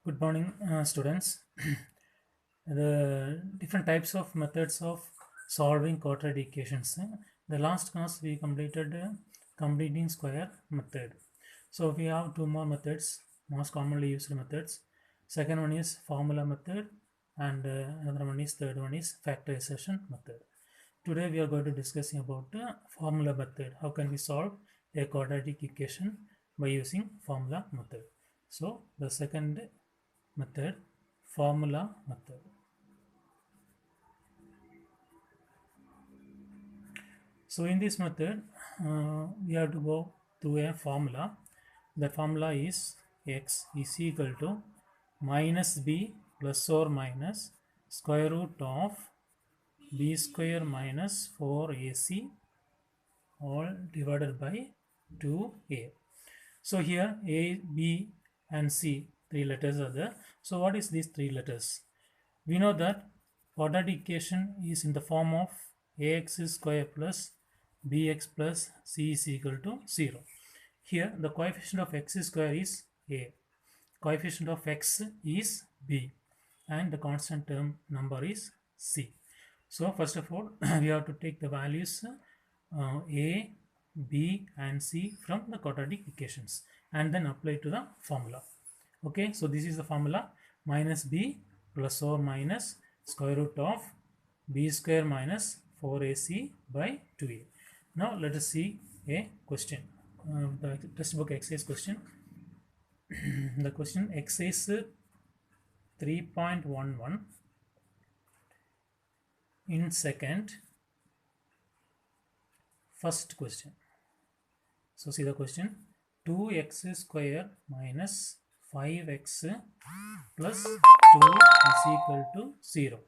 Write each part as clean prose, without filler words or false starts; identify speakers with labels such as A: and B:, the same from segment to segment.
A: Good morning, students. The different types of methods of solving quadratic equations. The last class we completed completing square method. So we have two more methods, most commonly used methods. Second one is formula method, and another one is third one is factorization method. Today we are going to discuss about formula method. How can we solve a quadratic equation by using formula method? So the second method, formula method. So in this method, we have to go through a formula. The formula is x is equal to minus b plus or minus square root of b square minus 4ac all divided by 2a. So here a, b and c, three letters are there. So what is these three letters? We know that quadratic equation is in the form of ax square plus bx plus c is equal to 0. Here the coefficient of x square is a, coefficient of x is b, and the constant term number is c. So first of all we have to take the values a, b and c from the quadratic equations and then apply to the formula. Okay, so this is the formula: minus b plus or minus square root of b square minus 4ac by 2a. Now let us see a question. The textbook exercise question. The question exercise 3.11 in second. First question. So see the question: 2x square minus 5x plus 2 is equal to 0.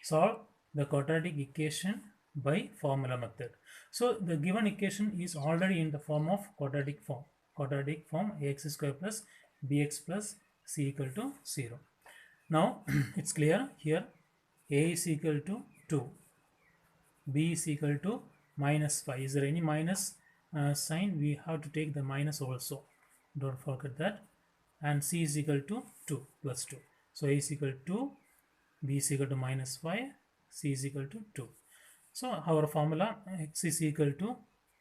A: Solve the quadratic equation by formula method. So the given equation is already in the form of quadratic form. Quadratic form: ax square plus bx plus c equal to 0. Now it's clear here. A is equal to 2. B is equal to minus 5. Is there any minus sign? We have to take the minus also. Don't forget that. And c is equal to 2 plus 2. So a is equal to 2, b is equal to minus 5, c is equal to 2. So our formula: x is equal to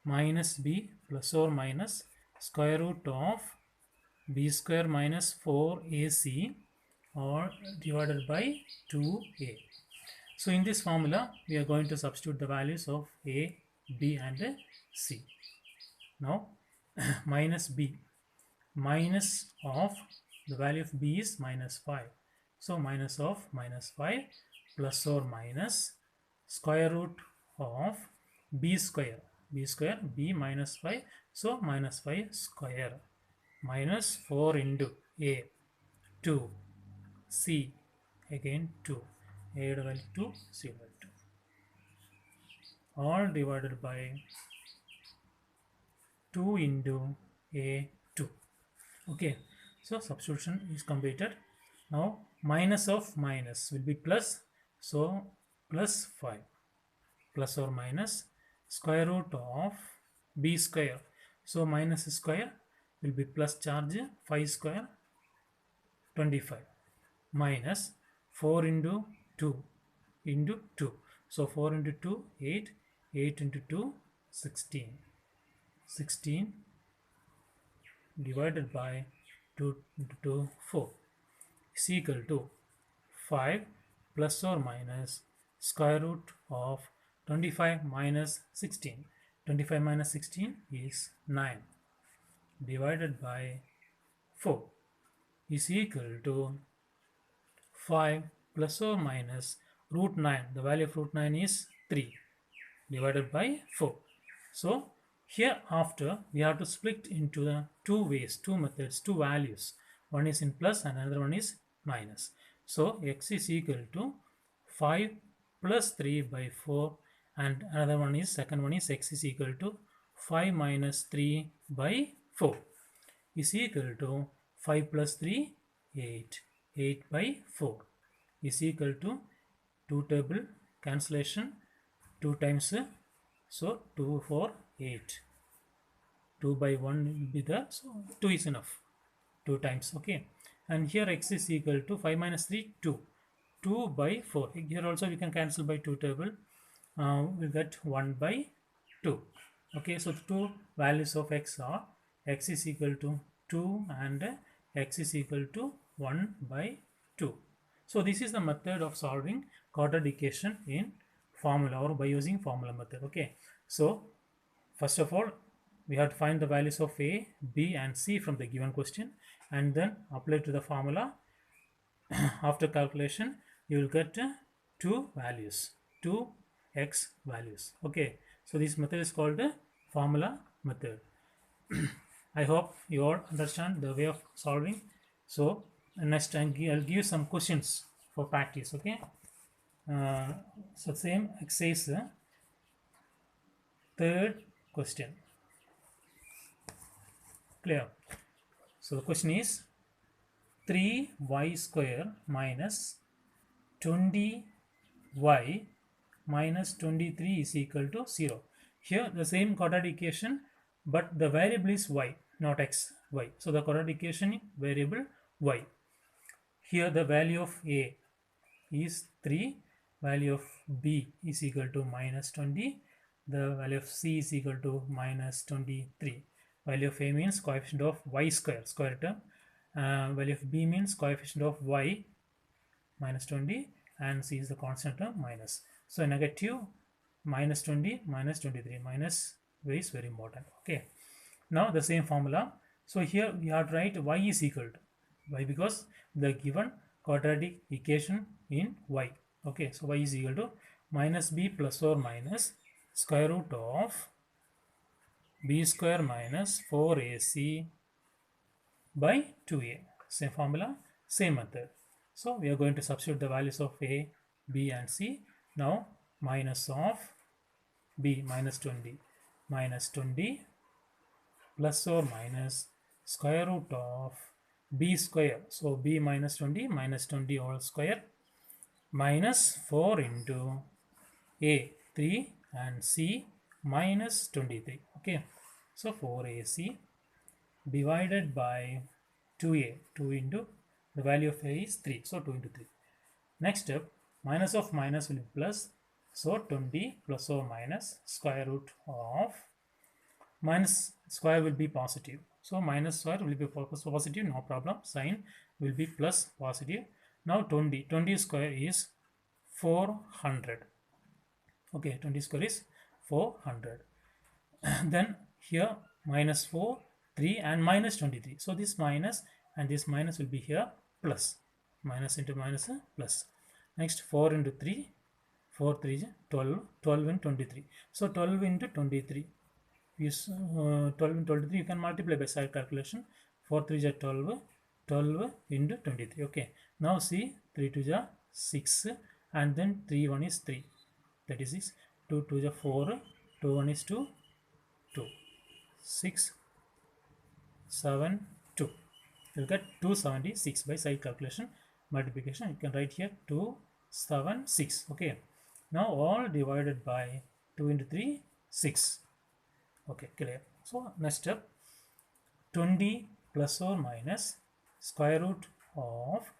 A: minus b plus or minus square root of b square minus 4ac or divided by 2a. So in this formula we are going to substitute the values of a, b and c. Now minus b, minus of the value of b is minus 5. So minus of minus 5 plus or minus square root of b square, b minus 5, so minus 5 square, minus 4 into a, 2, c again 2, a value 2, c value 2, all divided by 2 into a 2. Okay, so substitution is completed. Now minus of minus will be plus, so plus 5 plus or minus square root of b square, so minus square will be plus charge 5 square 25 minus 4 into 2 into 2, so 4 into 2 8, 8 into 2 16, 16 divided by 2 into 2 4 is equal to 5 plus or minus square root of 25 minus 16. 25 minus 16 is 9 divided by 4 is equal to 5 plus or minus root 9. The value of root 9 is 3 divided by 4. So here after we have to split into the two ways, two methods, two values. One is in plus and another one is minus. So x is equal to 5 plus 3 by 4, and another one is, second one is x is equal to 5 minus 3 by 4 is equal to 5 plus 3 8, 8 by 4 is equal to 2 table cancellation, 2 times, so 2 4 8, 2 by 1 will be there, so 2 is enough, 2 times. Okay, and here x is equal to 5 minus 3 2, 2 by 4. Here also we can cancel by 2 table. We get 1 by 2. Okay, so the two values of x are x is equal to 2 and x is equal to 1 by 2. So this is the method of solving quadratic equation in formula or by using formula method. Okay, so first of all we have to find the values of a, b and c from the given question and then apply to the formula. After calculation you will get two values, two x values. Okay, so this method is called the formula method. I hope you all understand the way of solving. So next I'll give you some questions for practice. Okay, so same exercise, third question. Clear? So the question is 3y square minus 20y minus 23 is equal to 0. Here the same quadratic equation, but the variable is y, not x, y. So the quadratic equation variable y. Here the value of a is 3, value of b is equal to minus 20, the value of c is equal to minus 23. Value of a means coefficient of y square, square term. Value of b means coefficient of y minus 20 and c is the constant term minus. So negative minus 20 minus 23 minus y is very important. Okay, now the same formula. So here we have to write y is equal to y because the given quadratic equation in y. Okay, so y is equal to minus b plus or minus square root of b square minus 4ac by 2a. Same formula, same method. So we are going to substitute the values of a, b and c. Now minus of b minus 20 plus or minus square root of b square. So b minus 20 all square minus 4 into a 3 and c minus 23. Okay, so 4ac divided by 2a, 2 into the value of a is 3, so 2 into 3. Next step, minus of minus will be plus, so 20 plus or minus square root of minus square will be positive, so minus square will be positive, no problem, sign will be plus positive. Now 20 square is 400. Okay, 20 square is 400. Then here minus 4, 3 and minus 23. So this minus and this minus will be here plus. Minus into minus plus. Next 4 into 3. 4 3 is 12. 12 and 23. So 12 into 23. Use 12 into 23 you can multiply by side calculation. 4 3 is 12. 12 into 23. Okay. Now see 3 2 is 6 and then 3 1 is 3. That is 6. 2 2 is 4. 2 1 is 2. 2 6 7 2. You'll get 276 by side calculation multiplication. You can write here 276. Okay, now all divided by 2 into 3 6. Okay, clear. So next step, 20 plus or minus square root of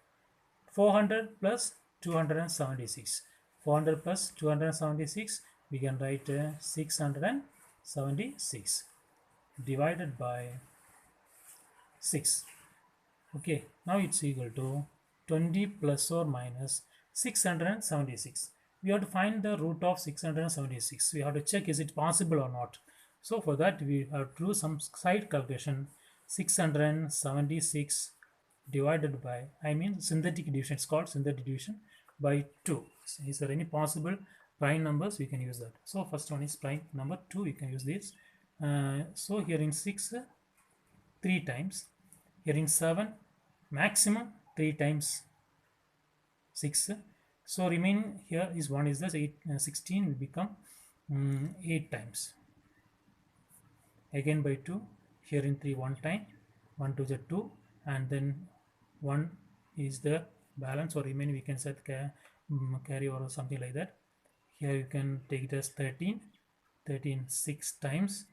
A: 400 plus 276. 400 plus 276 we can write 676 divided by 6. Okay, now it's equal to 20 plus or minus 676. We have to find the root of 676. We have to check is it possible or not. So for that we have to do some side calculation. 676 divided by, I mean synthetic division, it's called synthetic division, by 2. So is there any possible prime numbers? We can use that. So first one is prime number 2, you can use this. So here in 6 3 times, here in 7 maximum 3 times 6. So remaining here is 1 is this 8, 16 will become 8 times. Again by 2, here in 3 1 time, 1 to the 2 and then 1 is the balance or remaining, we can set carry over or something like that. Here you can take it as 13 6 times,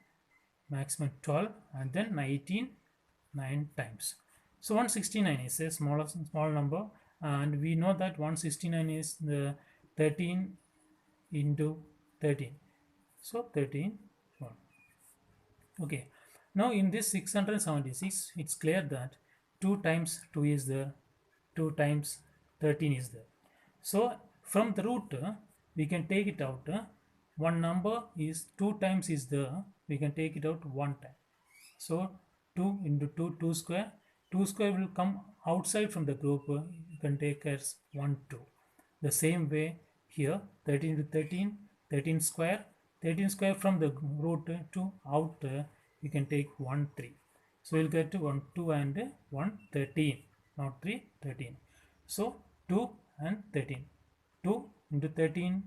A: maximum 12 and then 19 9 times. So 169 is a small number, and we know that 169 is the 13 into 13. So 13 1. Okay. Now in this 676, it's clear that 2 times 2 is there, 2 times 13 is there. So from the root, we can take it out. One number is 2 times is there, we can take it out one time. So 2 into 2, 2 square. 2 square will come outside from the group. You can take as 1, 2. The same way here, 13 to 13, 13 square. 13 square from the root to out, you can take 1, 3. So you'll get 1, 2 and 1, 13. Not 3, 13. So 2 and 13. 2 into 13,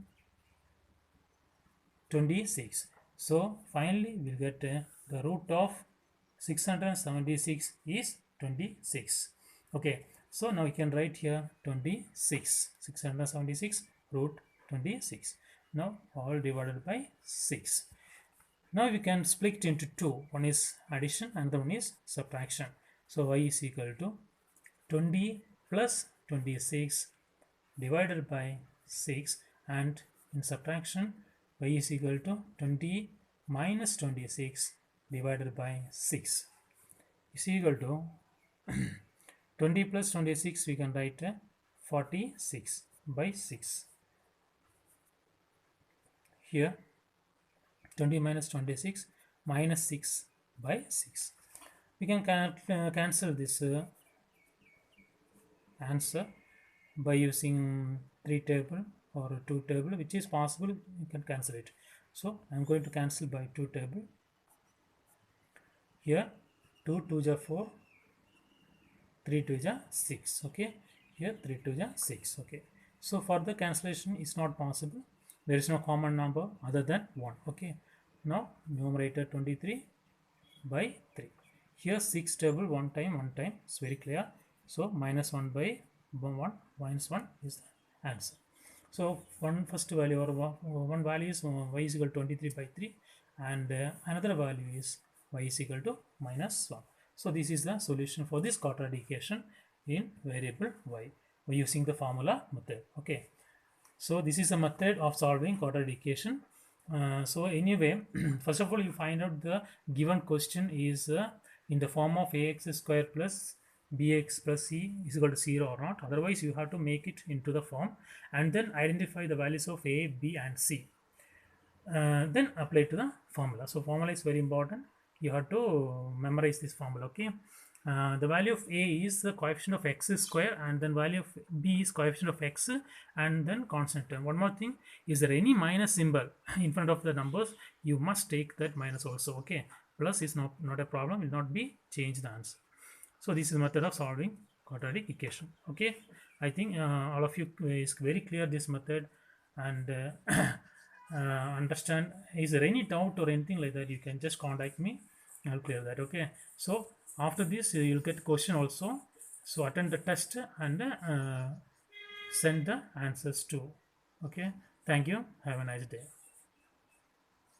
A: 26. So finally we'll get the root of 676 is 26. Okay, so now you can write here 26. 676 root 26. Now all divided by 6. Now we can split into two. One is addition and the one is subtraction. So y is equal to 20 plus 26 divided by 6, and in subtraction y is equal to 20 minus 26 divided by 6 is equal to 20 plus 26, we can write 46 by 6. Here 20 minus 26 minus 6 by 6. We can cancel this answer by using 3 table or 2 table, which is possible. You can cancel it. So I'm going to cancel by 2 table. Here 2 2 are 4, 3 2 are 6. Okay, here 3 2 are 6. Okay, so further cancellation is not possible. There is no common number other than 1. Okay, now numerator 23 by 3. Here 6 table 1 time, it's very clear. So minus 1 by 1 minus 1 is the answer. So first value or one value is y is equal to 23 by 3, and another value is y is equal to minus 1. So this is the solution for this quadratic equation in variable y by using the formula method. Okay, so this is a method of solving quadratic equation. So anyway, first of all, you find out the given question is in the form of ax square plus bx plus c is equal to 0 or not. Otherwise you have to make it into the form and then identify the values of a, b and c, then apply to the formula. So formula is very important. You have to memorize this formula. Okay, the value of a is the coefficient of x square, and then value of b is coefficient of x and then constant term. One more thing, is there any minus symbol in front of the numbers, you must take that minus also. Okay, plus is not a problem, will not be changed the answer. So this is the method of solving quadratic equation. Okay, I think all of you is very clear this method, and understand. Is there any doubt or anything like that, you can just contact me, I'll clear that. Okay, so after this you'll get question also, so attend the test and send the answers too. Okay, thank you, have a nice day.